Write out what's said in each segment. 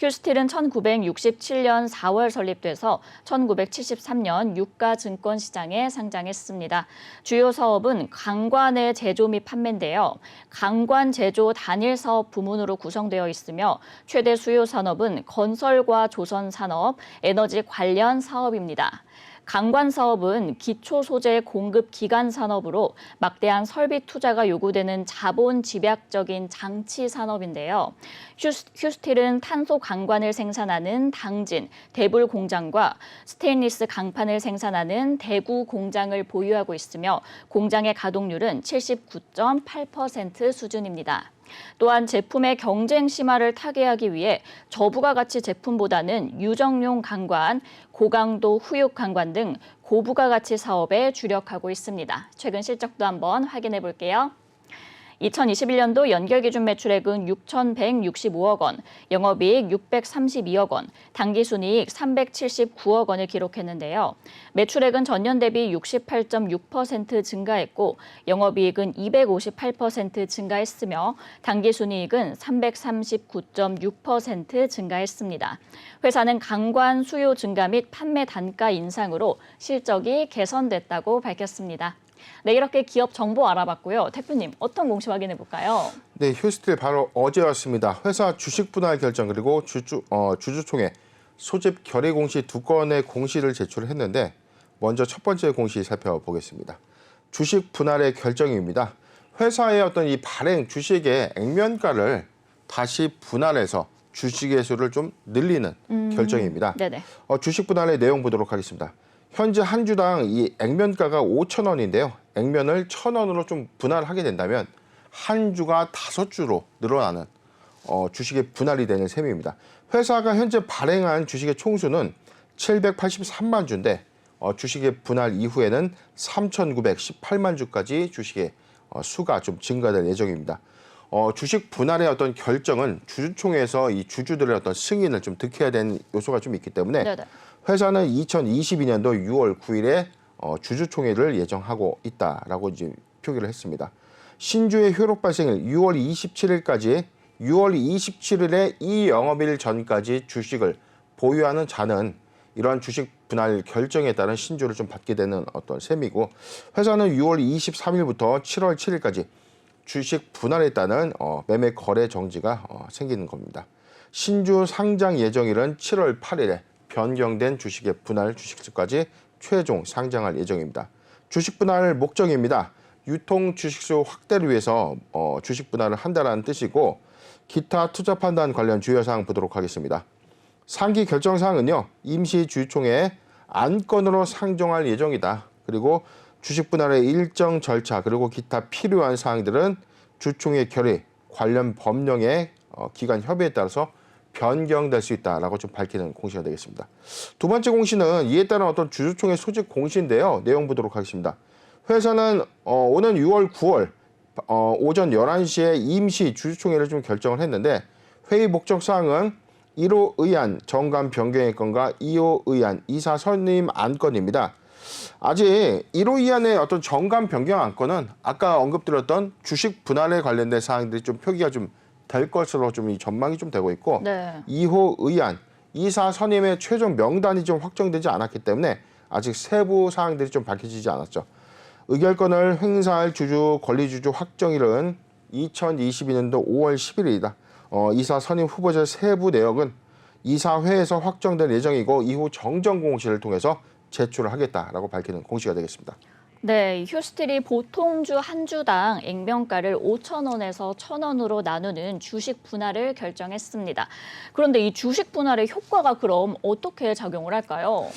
휴스틸은 1967년 4월 설립돼서 1973년 유가 증권시장에 상장했습니다. 주요 사업은 강관의 제조 및 판매인데요. 강관 제조 단일 사업 부문으로 구성되어 있으며 최대 수요 산업은 건설과 조선 산업, 에너지 관련 사업입니다. 강관 사업은 기초 소재 공급 기간 산업으로 막대한 설비 투자가 요구되는 자본 집약적인 장치 산업인데요. 휴스틸은 탄소 강관을 생산하는 당진, 대불 공장과 스테인리스 강판을 생산하는 대구 공장을 보유하고 있으며 공장의 가동률은 79.8% 수준입니다. 또한 제품의 경쟁 심화를 타개하기 위해 저부가가치 제품보다는 유정용 강관, 고강도 후육 강관 등 고부가가치 사업에 주력하고 있습니다. 최근 실적도 한번 확인해 볼게요. 2021년도 연결기준 매출액은 6,165억 원, 영업이익 632억 원, 당기순이익 379억 원을 기록했는데요. 매출액은 전년 대비 68.6% 증가했고 영업이익은 258% 증가했으며 당기순이익은 339.6% 증가했습니다. 회사는 강관 수요 증가 및 판매 단가 인상으로 실적이 개선됐다고 밝혔습니다. 네, 이렇게 기업 정보 알아봤고요. 대표님, 어떤 공시 확인해 볼까요? 네, 휴스틸 바로 어제였습니다. 회사 주식 분할 결정 그리고 주주총회 소집 결의 공시 두 건의 공시를 제출했는데 먼저 첫 번째 공시 살펴보겠습니다. 주식 분할의 결정입니다. 회사의 어떤 이 발행 주식의 액면가를 다시 분할해서 주식의 수를 좀 늘리는 결정입니다. 네네. 주식 분할의 내용 보도록 하겠습니다. 현재 한 주당 이 액면가가 5,000원인데요. 액면을 1,000원으로 좀 분할하게 된다면 한 주가 5주로 늘어나는 주식의 분할이 되는 셈입니다. 회사가 현재 발행한 주식의 총수는 783만 주인데 주식의 분할 이후에는 3,918만 주까지 주식의 수가 좀 증가될 예정입니다. 주식 분할의 어떤 결정은 주주총회에서 이 주주들의 어떤 승인을 좀 득해야 되는 요소가 좀 있기 때문에 네네. 회사는 2022년도 6월 9일에 주주총회를 예정하고 있다라고 이제 표기를 했습니다. 신주의 효력 발생일 6월 27일까지 6월 27일에 이 영업일 전까지 주식을 보유하는 자는 이러한 주식 분할 결정에 따른 신주를 좀 받게 되는 어떤 셈이고 회사는 6월 23일부터 7월 7일까지 주식 분할에 따른 매매 거래 정지가 생기는 겁니다. 신주 상장 예정일은 7월 8일에 변경된 주식의 분할 주식수까지 최종 상장할 예정입니다. 주식 분할 목적입니다. 유통 주식수 확대를 위해서 주식 분할을 한다는 뜻이고 기타 투자 판단 관련 주요 사항 보도록 하겠습니다. 상기 결정 사항은요. 임시 주주총회에 안건으로 상정할 예정이다. 그리고 주식 분할의 일정 절차 그리고 기타 필요한 사항들은 주총회 결의 관련 법령의 기관 협의에 따라서 변경될 수 있다라고 좀 밝히는 공시가 되겠습니다. 두 번째 공시는 이에 따른 어떤 주주총회 소집 공시인데요. 내용 보도록 하겠습니다. 회사는 오는 6월 9월 오전 11시에 임시 주주총회를 좀 결정을 했는데 회의 목적 사항은 1호 의안 정관 변경의 건과 2호 의안 이사 선임 안건입니다. 아직 1호 의안의 어떤 정관 변경 안건은 아까 언급드렸던 주식 분할에 관련된 사항들이 좀 표기가 좀 될 것으로 좀 이 전망이 좀 되고 있고 네. 2호 의안 이사 선임의 최종 명단이 좀 확정되지 않았기 때문에 아직 세부 사항들이 좀 밝혀지지 않았죠. 의결권을 행사할 주주 권리주주 확정일은 2022년도 5월 10일이다. 이사 선임 후보자 세부 내역은 이사회에서 확정될 예정이고 이후 정정 공시를 통해서 제출을 하겠다라고 밝히는 공시가 되겠습니다. 네, 휴스틸이 보통주 한 주당 액면가를 5,000원에서 1,000원으로 나누는 주식 분할을 결정했습니다. 그런데 이 주식 분할의 효과가 그럼 어떻게 작용을 할까요?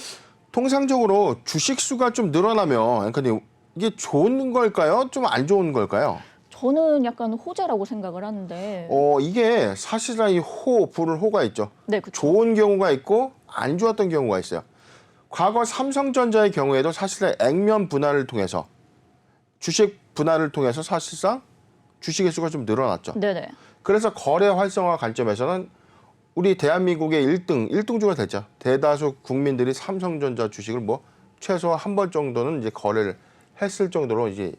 통상적으로 주식 수가 좀 늘어나면 그러니까 이게 좋은 걸까요? 좀 안 좋은 걸까요? 저는 약간 호재라고 생각을 하는데. 이게 사실은 이 불을 호가 있죠. 네, 그렇죠. 좋은 경우가 있고 안 좋았던 경우가 있어요. 과거 삼성전자의 경우에도 사실은 액면 분할을 통해서 주식 분할을 통해서 사실상 주식의 수가 좀 늘어났죠. 네네. 그래서 거래 활성화 관점에서는 우리 대한민국의 1등주가 됐죠. 대다수 국민들이 삼성전자 주식을 뭐 최소 한 번 정도는 이제 거래를 했을 정도로 이제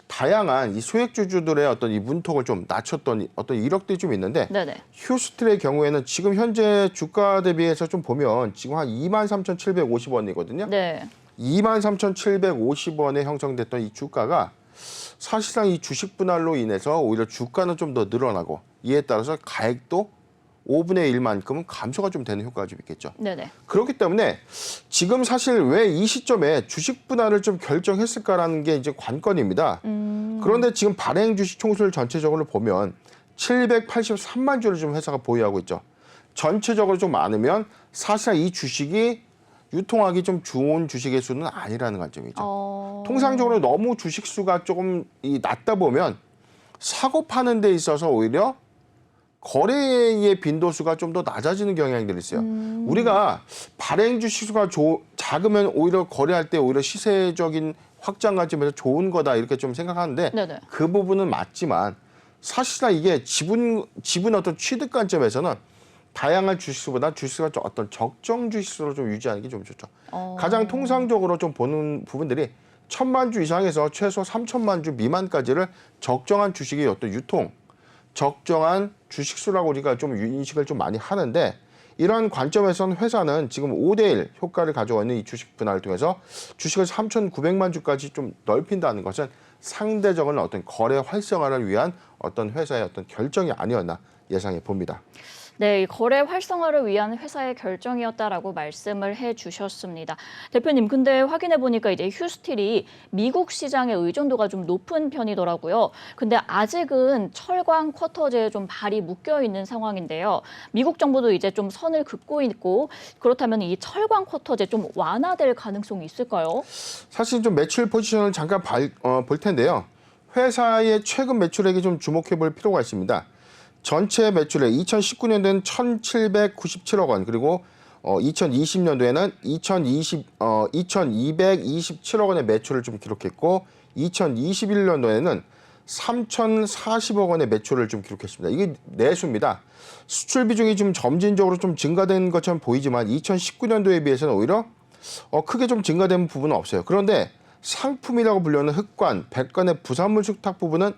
다양한 이 소액주주들의 어떤 이 문턱을 좀 낮췄던 어떤 이력들이 좀 있는데 네네. 휴스틸의 경우에는 지금 현재 주가 대비해서 좀 보면 지금 한 23,750원이거든요. 네. 23,750원에 형성됐던 이 주가가 사실상 이 주식 분할로 인해서 오히려 주가는 좀 더 늘어나고 이에 따라서 가액도 5분의 1만큼은 감소가 좀 되는 효과가 좀 있겠죠. 네네. 그렇기 때문에 지금 사실 왜 이 시점에 주식 분할을 좀 결정했을까라는 게 이제 관건입니다. 그런데 지금 발행 주식 총수를 전체적으로 보면 783만 주를 좀 회사가 보유하고 있죠. 전체적으로 좀 많으면 사실 이 주식이 유통하기 좀 좋은 주식의 수는 아니라는 관점이죠. 통상적으로 너무 주식 수가 조금 낮다 보면 사고 파는 데 있어서 오히려 거래의 빈도수가 좀 더 낮아지는 경향들이 있어요. 우리가 발행 주식 수가 작으면 오히려 거래할 때 오히려 시세적인 확장 관점에서 좋은 거다 이렇게 좀 생각하는데 네네. 그 부분은 맞지만 사실상 이게 지분 어떤 취득 관점에서는 다양한 주식수보다 주식수가 좀 어떤 적정 주식수로 좀 유지하는 게 좀 좋죠. 가장 통상적으로 좀 보는 부분들이 1,000만 주 이상에서 최소 3,000만 주 미만까지를 적정한 주식의 어떤 유통, 적정한 주식수라고 우리가 좀 인식을 좀 많이 하는데 이런 관점에서는 회사는 지금 5대1 효과를 가져와 있는 이 주식 분할을 통해서 주식을 3,900만 주까지 좀 넓힌다는 것은 상대적인 어떤 거래 활성화를 위한 어떤 회사의 어떤 결정이 아니었나 예상해 봅니다. 네, 이 거래 활성화를 위한 회사의 결정이었다라고 말씀을 해주셨습니다. 대표님, 근데 확인해 보니까 이제 휴스틸이 미국 시장의 의존도가 좀 높은 편이더라고요. 근데 아직은 철강 쿼터제에 좀 발이 묶여 있는 상황인데요. 미국 정부도 이제 좀 선을 긋고 있고 그렇다면 이 철강 쿼터제 좀 완화될 가능성이 있을까요? 사실 좀 매출 포지션을 잠깐 볼 텐데요. 회사의 최근 매출액에 좀 주목해 볼 필요가 있습니다. 전체 매출액 2019년도에는 1,797억 원, 그리고 2020년도에는 2,227억 원의 매출을 좀 기록했고 2021년도에는 3,040억 원의 매출을 좀 기록했습니다. 이게 내수입니다. 수출 비중이 좀 점진적으로 좀 증가된 것처럼 보이지만 2019년도에 비해서는 오히려 크게 좀 증가된 부분은 없어요. 그런데 상품이라고 불리는 흑관, 백관의 부산물 숙탁 부분은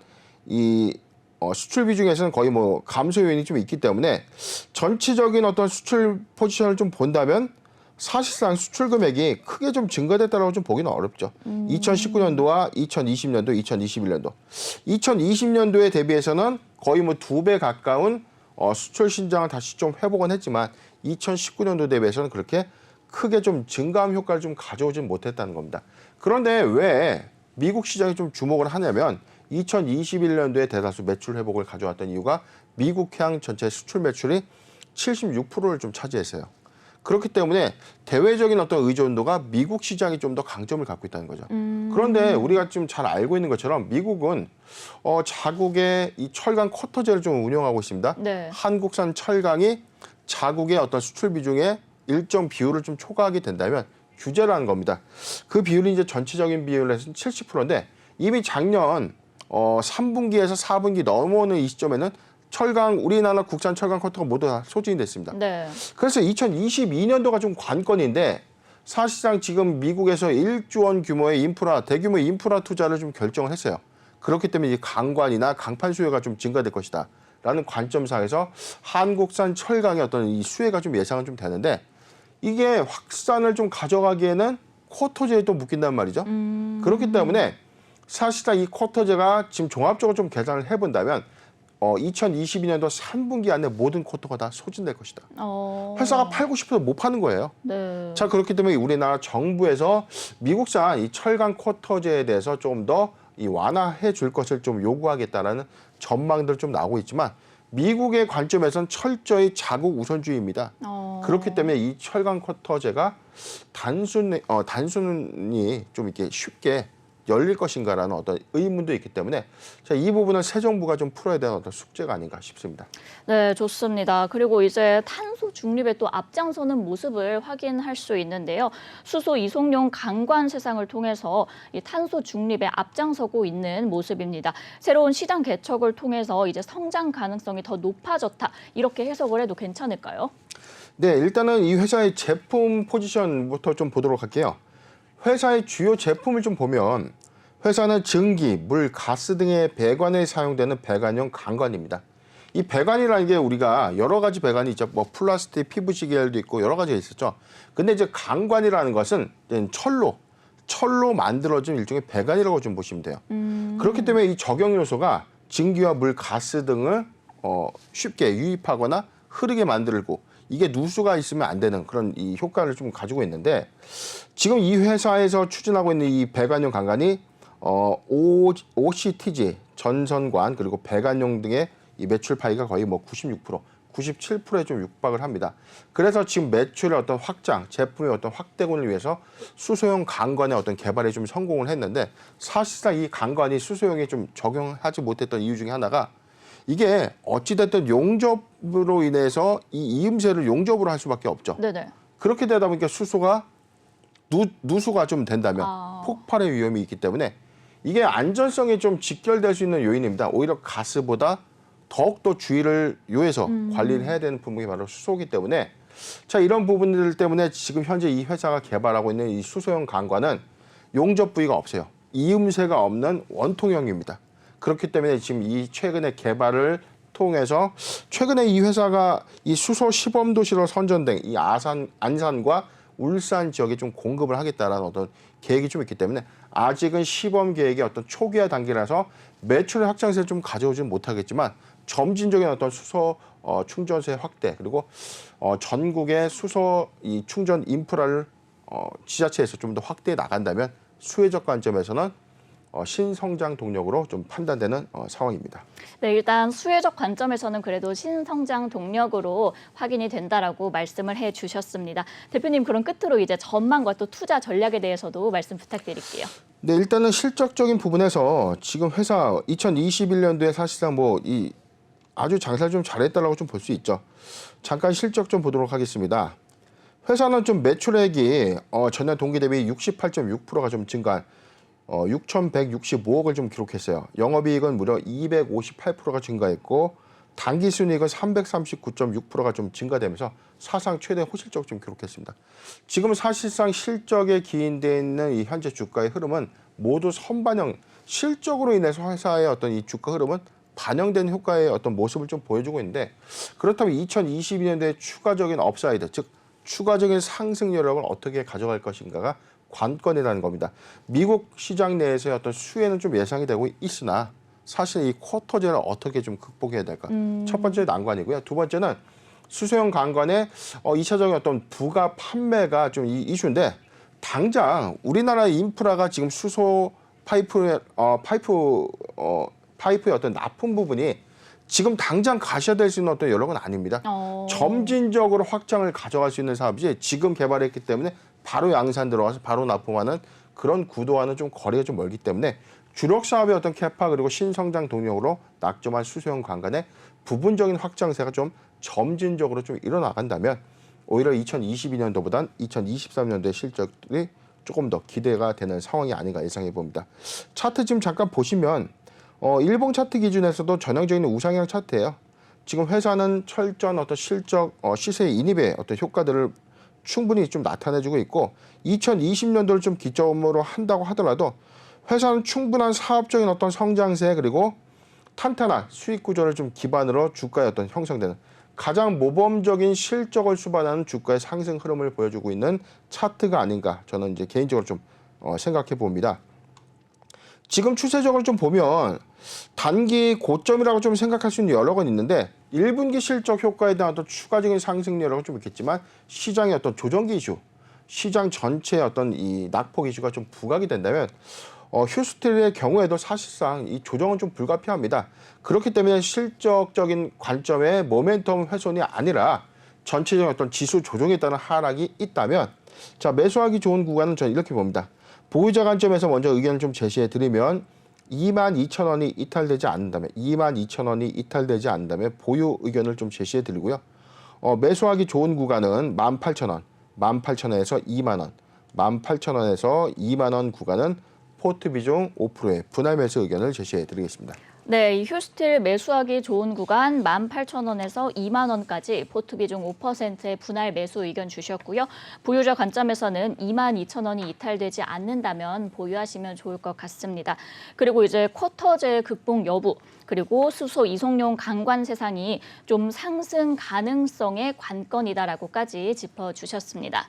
수출 비중에서는 거의 뭐 감소 요인이 좀 있기 때문에 전체적인 어떤 수출 포지션을 좀 본다면 사실상 수출 금액이 크게 좀 증가됐다라고 좀 보기는 어렵죠. 2019년도와 2020년도, 2021년도. 2020년도에 대비해서는 거의 뭐 2배 가까운 수출 신장을 다시 좀 회복은 했지만 2019년도 대비해서는 그렇게 크게 좀 증가함 효과를 좀 가져오진 못했다는 겁니다. 그런데 왜 미국 시장이 좀 주목을 하냐면 2021년도에 대다수 매출 회복을 가져왔던 이유가 미국향 전체 수출 매출이 76%를 좀 차지했어요. 그렇기 때문에 대외적인 어떤 의존도가 미국 시장이 좀 더 강점을 갖고 있다는 거죠. 그런데 우리가 좀 잘 알고 있는 것처럼 미국은 자국의 이 철강 쿼터제를 좀 운영하고 있습니다. 네. 한국산 철강이 자국의 어떤 수출 비중의 일정 비율을 좀 초과하게 된다면 규제를 하는 겁니다. 그 비율이 이제 전체적인 비율에서는 70%인데 이미 작년 3분기에서 4분기 넘어오는 이 시점에는 우리나라 국산 철강 쿼터가 모두 다 소진이 됐습니다. 네. 그래서 2022년도가 좀 관건인데 사실상 지금 미국에서 1조 원 규모의 대규모 인프라 투자를 좀 결정을 했어요. 그렇기 때문에 이 강관이나 강판 수요가 좀 증가될 것이다. 라는 관점상에서 한국산 철강의 어떤 이 수혜가 좀 예상은 좀 되는데 이게 확산을 좀 가져가기에는 쿼터제에 또 묶인단 말이죠. 그렇기 때문에 사실상 이 쿼터제가 지금 종합적으로 좀 계산을 해본다면 2022년도 3분기 안에 모든 쿼터가 다 소진될 것이다. 회사가 팔고 싶어도 못 파는 거예요. 네. 자, 그렇기 때문에 우리나라 정부에서 미국산 이 철강 쿼터제에 대해서 좀 더 이 완화해 줄 것을 좀 요구하겠다라는 전망들 좀 나오고 있지만 미국의 관점에서는 철저히 자국 우선주의입니다. 그렇기 때문에 이 철강 쿼터제가 단순히 좀 이렇게 쉽게 열릴 것인가라는 어떤 의문도 있기 때문에 이 부분은 새 정부가 좀 풀어야 되는 어떤 숙제가 아닌가 싶습니다. 네, 좋습니다. 그리고 이제 탄소 중립에 또 앞장서는 모습을 확인할 수 있는데요. 수소 이송용 강관 세상을 통해서 이 탄소 중립에 앞장서고 있는 모습입니다. 새로운 시장 개척을 통해서 이제 성장 가능성이 더 높아졌다. 이렇게 해석을 해도 괜찮을까요? 네, 일단은 이 회사의 제품 포지션부터 좀 보도록 할게요. 회사의 주요 제품을 좀 보면 회사는 증기, 물, 가스 등의 배관에 사용되는 배관용 강관입니다. 이 배관이라는 게 우리가 여러 가지 배관이 있죠. 뭐 플라스틱, PVC 계열도 있고 여러 가지가 있었죠. 근데 이제 강관이라는 것은 철로 만들어진 일종의 배관이라고 좀 보시면 돼요. 그렇기 때문에 이 적용 요소가 증기와 물, 가스 등을 쉽게 유입하거나 흐르게 만들고 이게 누수가 있으면 안 되는 그런 이 효과를 좀 가지고 있는데 지금 이 회사에서 추진하고 있는 이 배관용 강관이 OCTG, 전선관 그리고 배관용 등의 이 매출 파이가 거의 뭐 96%, 97%에 좀 육박을 합니다. 그래서 지금 매출의 어떤 확장, 제품의 어떤 확대군을 위해서 수소용 강관의 어떤 개발에 좀 성공을 했는데 사실상 이 강관이 수소용에 좀 적용하지 못했던 이유 중에 하나가 이게 어찌됐든 용접으로 인해서 이 이음새를 용접으로 할 수밖에 없죠. 네네. 그렇게 되다 보니까 수소가 누수가 좀 된다면 폭발의 위험이 있기 때문에 이게 안전성에 좀 직결될 수 있는 요인입니다. 오히려 가스보다 더욱더 주의를 요해서 관리를 해야 되는 부분이 바로 수소이기 때문에 자 이런 부분들 때문에 지금 현재 이 회사가 개발하고 있는 이 수소용 강관은 용접 부위가 없어요. 이음새가 없는 원통형입니다. 그렇기 때문에 지금 이 최근에 개발을 통해서 최근에 이 회사가 이 수소 시범 도시로 선정된 이 안산과 울산 지역에 좀 공급을 하겠다라는 어떤 계획이 좀 있기 때문에 아직은 시범 계획의 어떤 초기화 단계라서 매출 확장세를 좀 가져오지는 못하겠지만 점진적인 어떤 수소 충전소의 확대 그리고 전국의 수소 이 충전 인프라를 지자체에서 좀 더 확대해 나간다면 수혜적 관점에서는 신성장 동력으로 좀 판단되는 상황입니다. 네, 일단 수혜적 관점에서는 그래도 신성장 동력으로 확인이 된다라고 말씀을 해주셨습니다. 대표님, 그럼 끝으로 이제 전망과 또 투자 전략에 대해서도 말씀 부탁드릴게요. 네, 일단은 실적적인 부분에서 지금 회사 2021년도에 사실상 아주 장사를 좀 잘했다라고 좀 볼 수 있죠. 잠깐 실적 좀 보도록 하겠습니다. 회사는 좀 매출액이 전년 동기 대비 68.6%가 좀 증가한 6,165억을 좀 기록했어요. 영업이익은 무려 258%가 증가했고 당기순이익은 339.6%가 좀 증가되면서 사상 최대 호실적 좀 기록했습니다. 지금 사실상 실적에 기인되어 있는 이 현재 주가의 흐름은 모두 선반영, 실적으로 인해서 회사의 어떤 이 주가 흐름은 반영된 효과의 어떤 모습을 좀 보여주고 있는데 그렇다면 2022년도에 추가적인 업사이드, 즉 추가적인 상승 여력을 어떻게 가져갈 것인가가 관건이라는 겁니다. 미국 시장 내에서의 어떤 수혜는 좀 예상이 되고 있으나 사실 이 쿼터제를 어떻게 좀 극복해야 될까? 첫 번째 난관이고요. 두 번째는 수소용 강관의 2차적인 어떤 부가 판매가 좀 이슈인데 당장 우리나라 인프라가 지금 수소 파이프의 어떤 납품 부분이 지금 당장 가셔야 수 있는 어떤 여력은 아닙니다. 점진적으로 확장을 가져갈 수 있는 사업이지 지금 개발했기 때문에 바로 양산 들어가서 바로 납품하는 그런 구도와는 좀 거리가 좀 멀기 때문에 주력 사업의 어떤 캐파 그리고 신성장 동력으로 낙점한 수소용 강관의 부분적인 확장세가 좀 점진적으로 좀 일어나간다면 오히려 2022년도보단 2023년도의 실적이 조금 더 기대가 되는 상황이 아닌가 예상해 봅니다. 차트 지금 잠깐 보시면 일봉 차트 기준에서도 전형적인 우상향 차트예요. 지금 회사는 철저한 어떤 실적 시세 인입의 어떤 효과들을 충분히 좀 나타내주고 있고 2020년도를 좀 기점으로 한다고 하더라도 회사는 충분한 사업적인 어떤 성장세 그리고 탄탄한 수익 구조를 좀 기반으로 주가의 어떤 형성되는 가장 모범적인 실적을 수반하는 주가의 상승 흐름을 보여주고 있는 차트가 아닌가 저는 이제 개인적으로 좀 생각해 봅니다. 지금 추세적으로 좀 보면 단기 고점이라고 좀 생각할 수 있는 여러 건 있는데 1분기 실적 효과에 대한 어떤 추가적인 상승 여력은 좀 있겠지만 시장의 어떤 조정기 이슈, 시장 전체의 어떤 이 낙폭 이슈가 좀 부각이 된다면 휴스틸의 경우에도 사실상 이 조정은 좀 불가피합니다. 그렇기 때문에 실적적인 관점의 모멘텀 훼손이 아니라 전체적인 어떤 지수 조정에 따른 하락이 있다면 자 매수하기 좋은 구간은 저는 이렇게 봅니다. 보유자 관점에서 먼저 의견을 좀 제시해 드리면 22,000원이 이탈되지 않는다면 보유 의견을 좀 제시해 드리고요. 매수하기 좋은 구간은 18,000원, 18,000원에서 2만원, 18,000원에서 2만원 구간은 포트 비중 5%의 분할 매수 의견을 제시해 드리겠습니다. 네, 이 휴스틸 매수하기 좋은 구간 18,000원에서 2만 원까지 포트 비중 5%의 분할 매수 의견 주셨고요. 보유자 관점에서는 22,000원이 이탈되지 않는다면 보유하시면 좋을 것 같습니다. 그리고 이제 쿼터제 극복 여부, 그리고 수소 이송용 강관 세상이 좀 상승 가능성의 관건이다라고까지 짚어주셨습니다.